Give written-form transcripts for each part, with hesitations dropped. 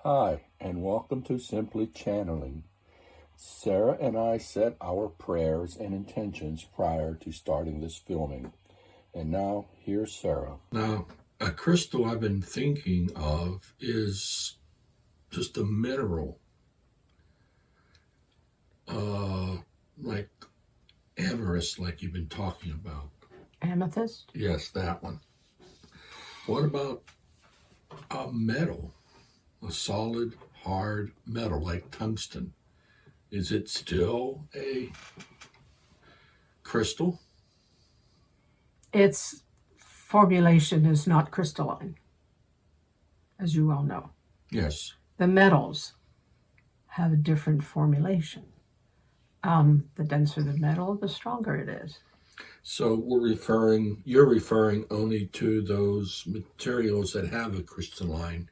Hi, and welcome to Simply Channeling. Sarah and I set our prayers and intentions prior to starting this filming. And now, here's Sarah. Now, a crystal I've been thinking of is just a mineral, like amethyst, like you've been talking about. Amethyst? Yes, that one. What about a metal, a solid, hard metal like tungsten? Is it still a crystal? Its formulation is not crystalline, as you well know. Yes. The metals have a different formulation. The denser the metal, the stronger it is. So you're referring only to those materials that have a crystalline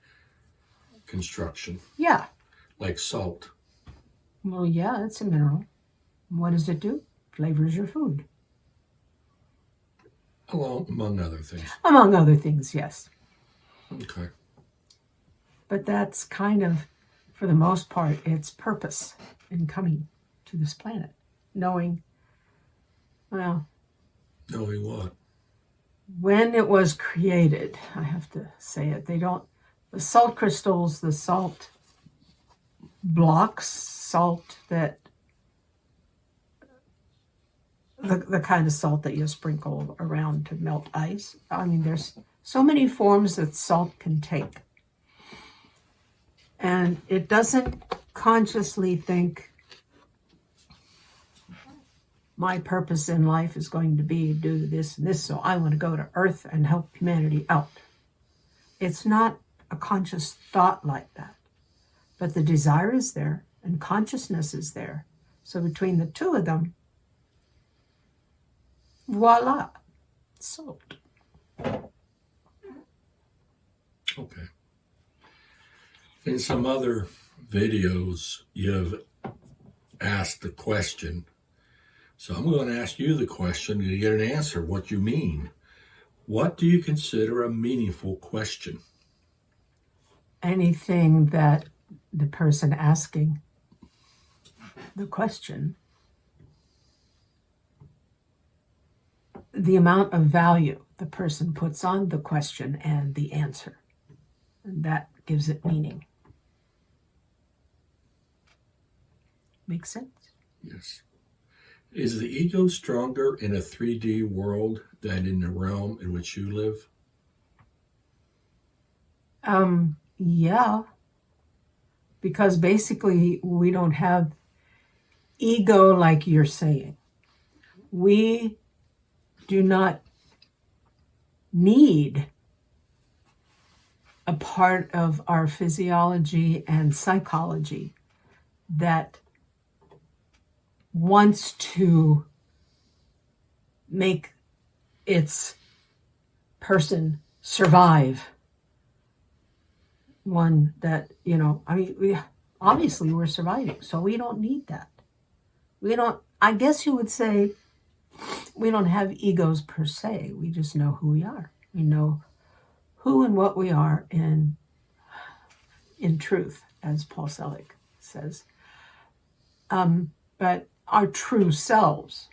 construction. Yeah. Like salt. Well, yeah, it's a mineral. What does it do? Flavors your food. Among other things. Among other things, yes. Okay. But that's kind of, for the most part, its purpose in coming to this planet. Knowing what? When it was created, I have to say it, the salt crystals, the salt blocks, salt that, the kind of salt that you sprinkle around to melt ice. I mean, there's so many forms that salt can take. And it doesn't consciously think, my purpose in life is going to be do this and this, so I want to go to Earth and help humanity out. It's not a conscious thought like that. But the desire is there and consciousness is there. So between the two of them, voila, salt. Okay. In some other videos, you've asked the question. So I'm going to ask you the question to get an answer, what you mean. What do you consider a meaningful question? Anything that the person asking the question, the amount of value the person puts on the question and the answer. And that gives it meaning. Makes sense? Yes. Is the ego stronger in a 3D world than in the realm in which you live? Yeah. Because basically we don't have ego like you're saying. We do not need a part of our physiology and psychology that wants to make its person survive. One that, obviously we're surviving, so we don't need that. I guess you would say we don't have egos per se. We just know who we are. We know who and what we are in truth, as Paul Selig says. But our true selves.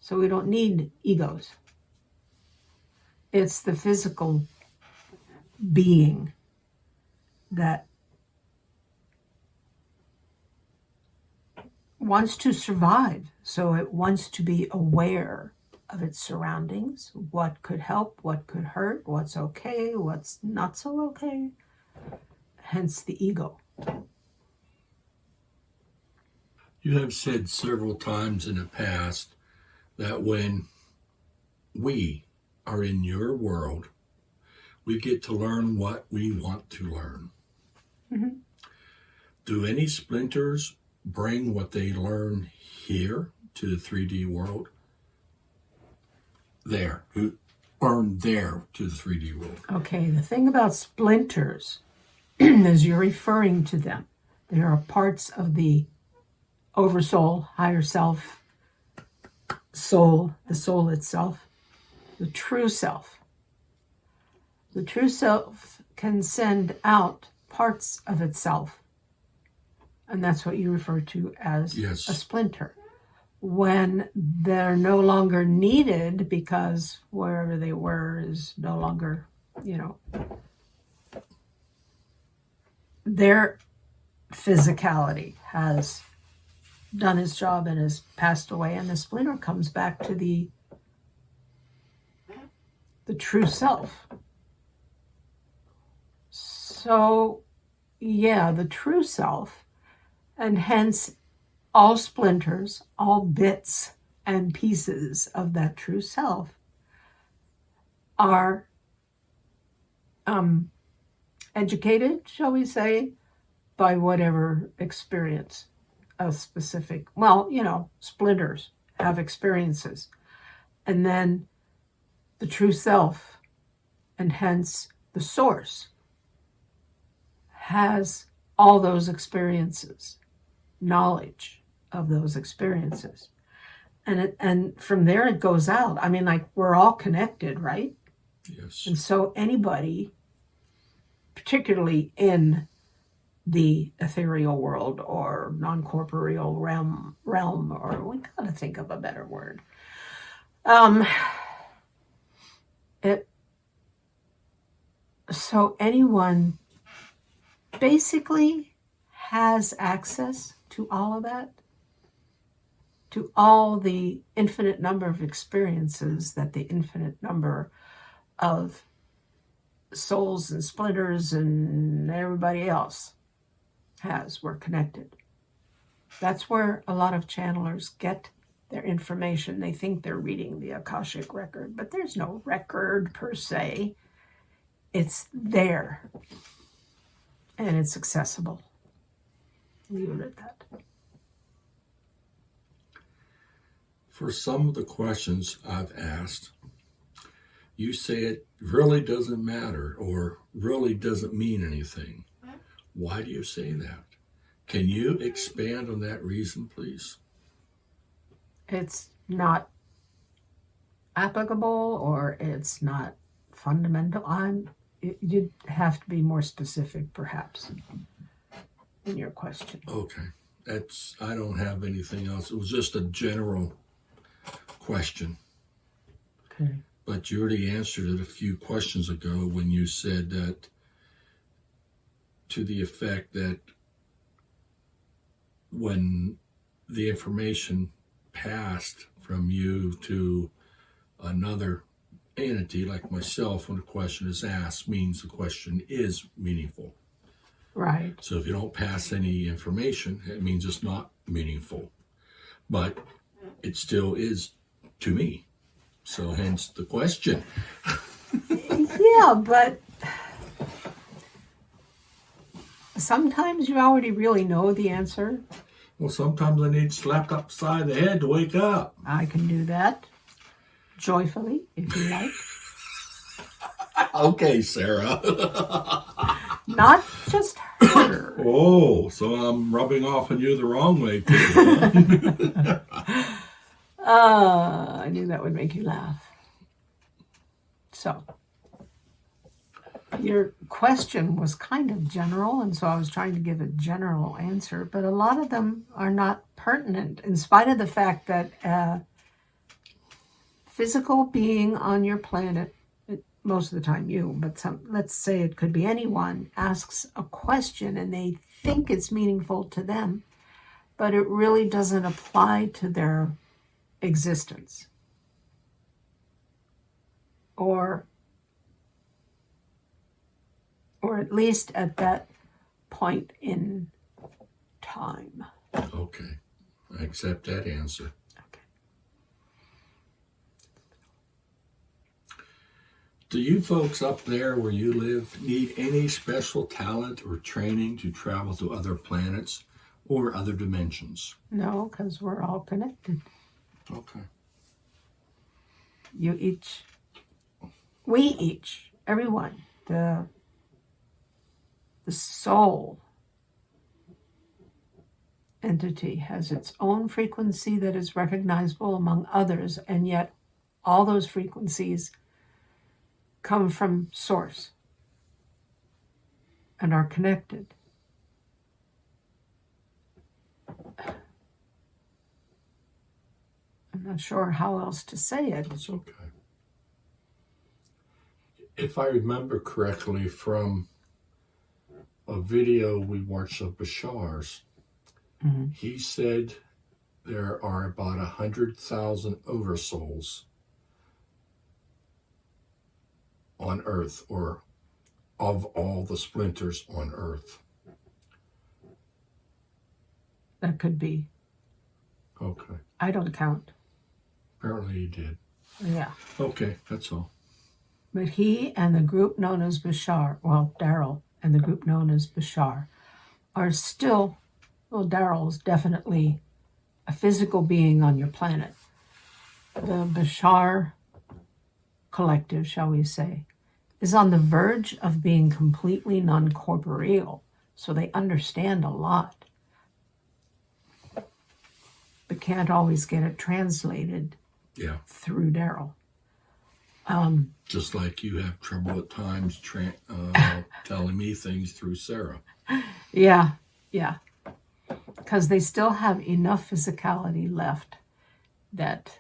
So we don't need egos. It's the physical being that wants to survive. So it wants to be aware of its surroundings, what could help, what could hurt, what's okay, what's not so okay. Hence the ego. You have said several times in the past that when we are in your world, we get to learn what we want to learn. Mm-hmm. Do any splinters bring what they learn here to the 3D world? Who learn there to the 3D world? Okay, the thing about splinters is you're referring to them. They are parts of the oversoul, higher self, soul, the soul itself, the true self. The true self can send out parts of itself. And that's what you refer to as Yes. a splinter. When they're no longer needed because wherever they were is no longer, their physicality has done its job and has passed away, and the splinter comes back to the true self. So, yeah, the true self, and hence all splinters, all bits and pieces of that true self are educated, shall we say, by whatever experience a specific, splinters have experiences. And then the true self, and hence the source, has all those experiences, knowledge of those experiences. And from there it goes out. I mean, like, we're all connected, right? Yes. And so anybody, particularly in the ethereal world or non-corporeal realm, or we gotta think of a better word. So anyone basically has access to all of that, to all the infinite number of experiences that the infinite number of souls and splinters and everybody else has. We're connected. That's where a lot of channelers get their information. They think they're reading the Akashic record, but there's no record per se. It's there and it's accessible. Leave it at that. For some of the questions I've asked, you say it really doesn't matter or really doesn't mean anything. Why do you say that? Can you expand on that reason, please? It's not applicable or it's not fundamental. You'd have to be more specific, perhaps, in your question. Okay. I don't have anything else. It was just a general question. Okay. But you already answered it a few questions ago when you said that, to the effect that when the information passed from you to another entity like myself, when a question is asked, means the question is meaningful. Right. So if you don't pass any information, it means it's not meaningful. But it still is to me. So hence the question. Yeah, but sometimes you already really know the answer. Well, sometimes I need slapped upside the head to wake up. I can do that joyfully, if you like. Okay, Sarah. Not just her. Oh, so I'm rubbing off on you the wrong way, too. I knew that would make you laugh. So, your question was kind of general, and so I was trying to give a general answer, but a lot of them are not pertinent, in spite of the fact that a physical being on your planet, most of the time you, but let's say it could be anyone, asks a question and they think it's meaningful to them, but it really doesn't apply to their existence. Or at least at that point in time. Okay, I accept that answer. Okay. Do you folks up there where you live need any special talent or training to travel to other planets or other dimensions? No, because we're all connected. Okay. We each, everyone, the soul entity has its own frequency that is recognizable among others, and yet all those frequencies come from source. and are connected. I'm not sure how else to say it. It's okay. If I remember correctly from a video we watched of Bashar's, he said there are about 100,000 oversouls on Earth, or of all the splinters on Earth. That could be. Okay. I don't count. Apparently he did. Yeah. Okay, that's all. But he and the group known as Bashar, well, Daryl and the group known as Bashar, are still, well, Daryl's definitely a physical being on your planet. The Bashar collective, shall we say, is on the verge of being completely non-corporeal, so they understand a lot, but can't always get it translated through Daryl. Just like you have trouble at times telling me things through Sarah. Yeah. Because they still have enough physicality left that,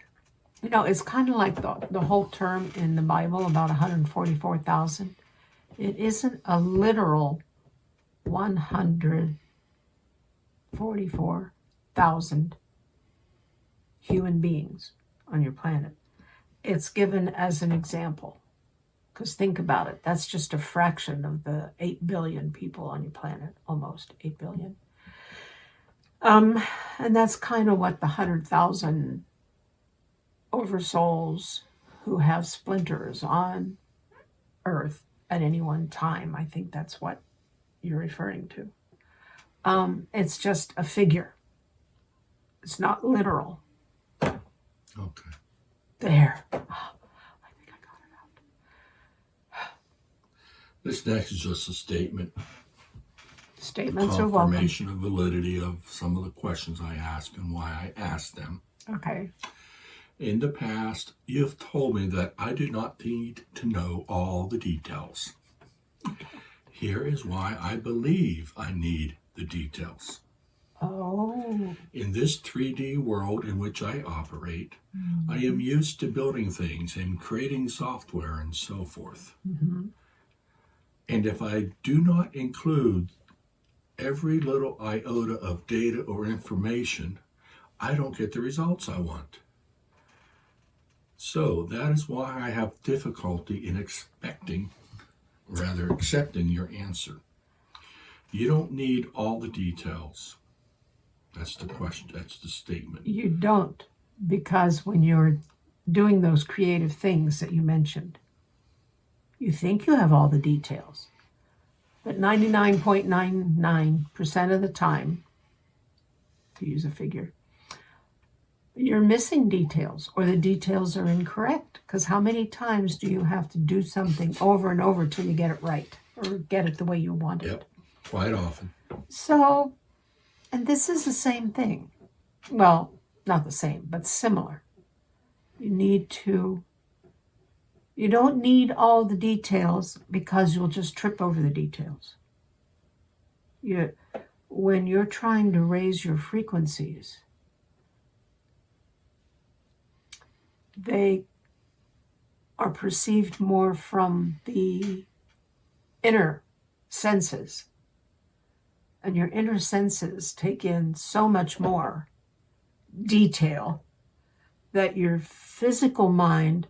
it's kind of like the whole term in the Bible about 144,000. It isn't a literal 144,000 human beings on your planet. It's given as an example. Because think about it, that's just a fraction of the 8 billion people on your planet, almost 8 billion. And that's kind of what the 100,000 oversouls who have splinters on Earth at any one time, I think that's what you're referring to. It's just a figure. It's not literal. Okay. There. Oh, I think I got it out. This next is just a statement. Statements are welcome. Confirmation of validity of some of the questions I ask and why I ask them. Okay. In the past, you have told me that I do not need to know all the details. Here is why I believe I need the details. Oh. In this 3D world in which I operate, I am used to building things and creating software and so forth. And if I do not include every little iota of data or information, I don't get the results I want. So that is why I have difficulty in accepting your answer. You don't need all the details. That's the question. That's the statement. You don't, because when you're doing those creative things that you mentioned, you think you have all the details. But 99.99% of the time, to use a figure, you're missing details, or the details are incorrect. Because how many times do you have to do something over and over till you get it right, or get it the way you want it? Yep, quite often. So, and this is the same thing. Well, not the same, but similar. You don't need all the details because you'll just trip over the details. When you're trying to raise your frequencies, they are perceived more from the inner senses. And your inner senses take in so much more detail that your physical mind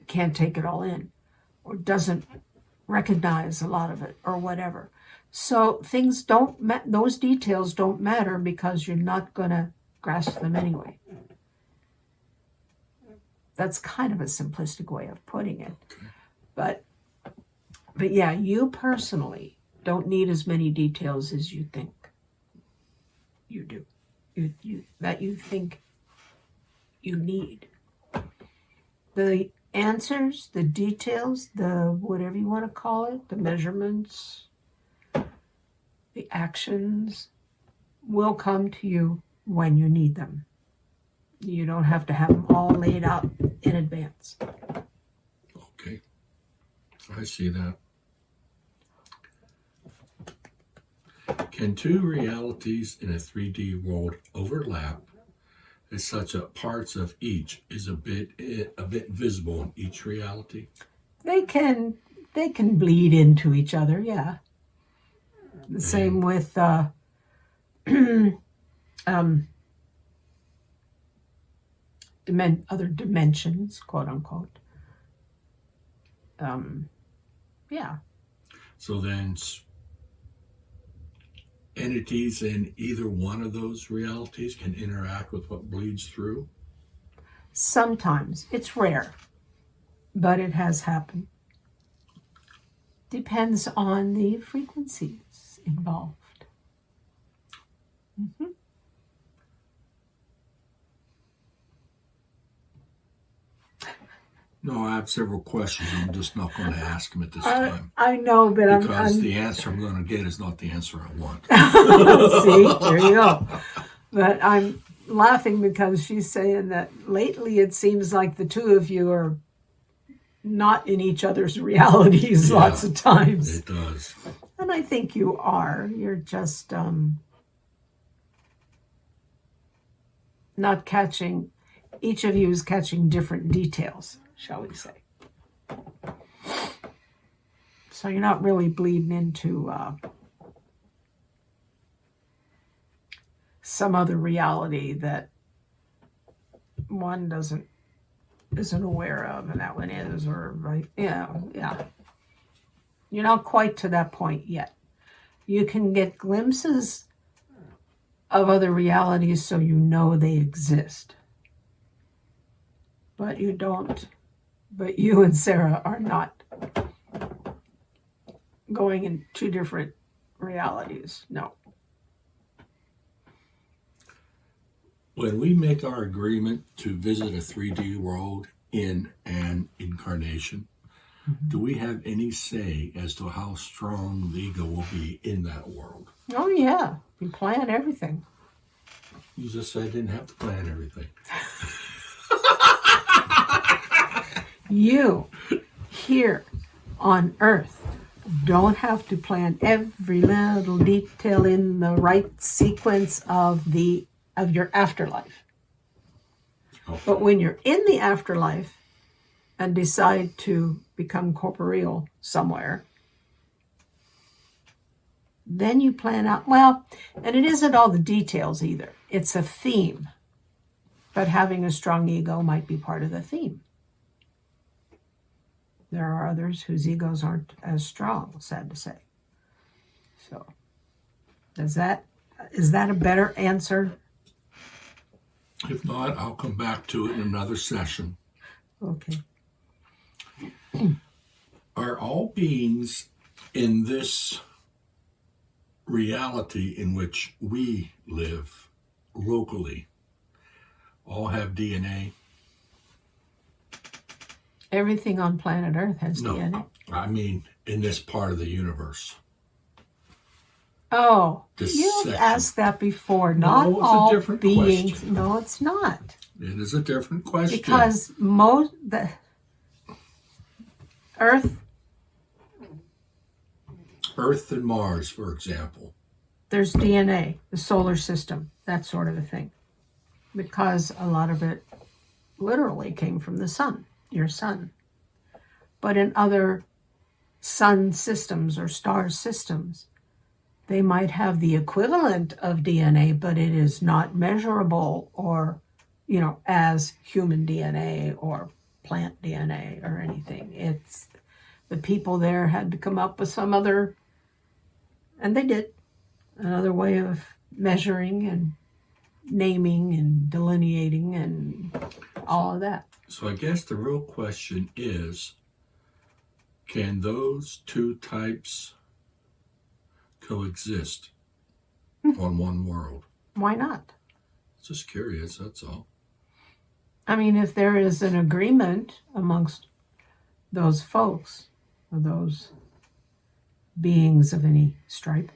can't take it all in, or doesn't recognize a lot of it, or whatever. So those details don't matter because you're not going to grasp them anyway. That's kind of a simplistic way of putting it. But yeah, you personally don't need as many details as you think you do. That you think you need. The answers, the details, the whatever you want to call it, the measurements, the actions will come to you when you need them. You don't have to have them all laid out in advance. Okay. I see that. Can two realities in a 3D world overlap as such that parts of each is a bit visible in each reality? They can bleed into each other, yeah. The same with other dimensions, quote unquote. Yeah. So then entities in either one of those realities can interact with what bleeds through? Sometimes. It's rare, but it has happened. Depends on the frequencies involved. Mm-hmm. No, I have several questions. I'm just not going to ask them at this time. I know, but because the answer I'm going to get is not the answer I want. See, there you go. But I'm laughing because she's saying that lately it seems like the two of you are not in each other's realities lots of times. It does. And I think you are. You're just not catching, each of you is catching different details, shall we say. So you're not really bleeding into some other reality that one isn't aware of and that one is, or right, yeah. You're not quite to that point yet. You can get glimpses of other realities so you know they exist. But you don't. But you and Sarah are not going in two different realities. No. When we make our agreement to visit a 3D world in an incarnation, do we have any say as to how strong the ego will be in that world? Oh, yeah. You plan everything. You just said I didn't have to plan everything. You, here on Earth, don't have to plan every little detail in the right sequence of your afterlife. Okay. But when you're in the afterlife and decide to become corporeal somewhere, then you plan out, well, and it isn't all the details either. It's a theme. But having a strong ego might be part of the theme. There are others whose egos aren't as strong, sad to say. So, is that a better answer? If not, I'll come back to it in another session. Okay. Are all beings in this reality in which we live locally all have DNA? Everything on planet Earth has DNA. No, I mean in this part of the universe. Oh, This you've section. asked that before. Not No, it's a all different beings. question. No, it's not. It is a different question. Because the Earth, and Mars, for example. there's DNA, the solar system, that sort of a thing. Because a lot of it literally came from the sun, your sun. But in other sun systems or star systems, they might have the equivalent of DNA, but it is not measurable or, as human DNA or plant DNA or anything. It's the people there had to come up with some other, and they did, another way of measuring and naming and delineating and all of that. So I guess the real question is, can those two types coexist on one world? Why not? Just curious, that's all. I mean, if there is an agreement amongst those folks, or those beings of any stripe,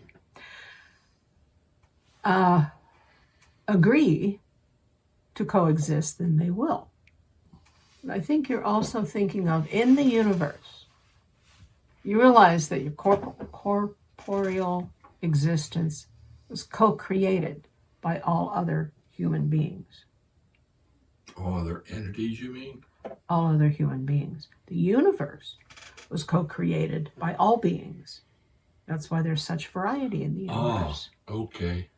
agree to coexist, then they will. But I think you're also thinking of in the universe. You realize that your corporeal existence was co-created by all other human beings. All other entities, you mean? All other human beings. The universe was co-created by all beings. That's why there's such variety in the universe. Okay.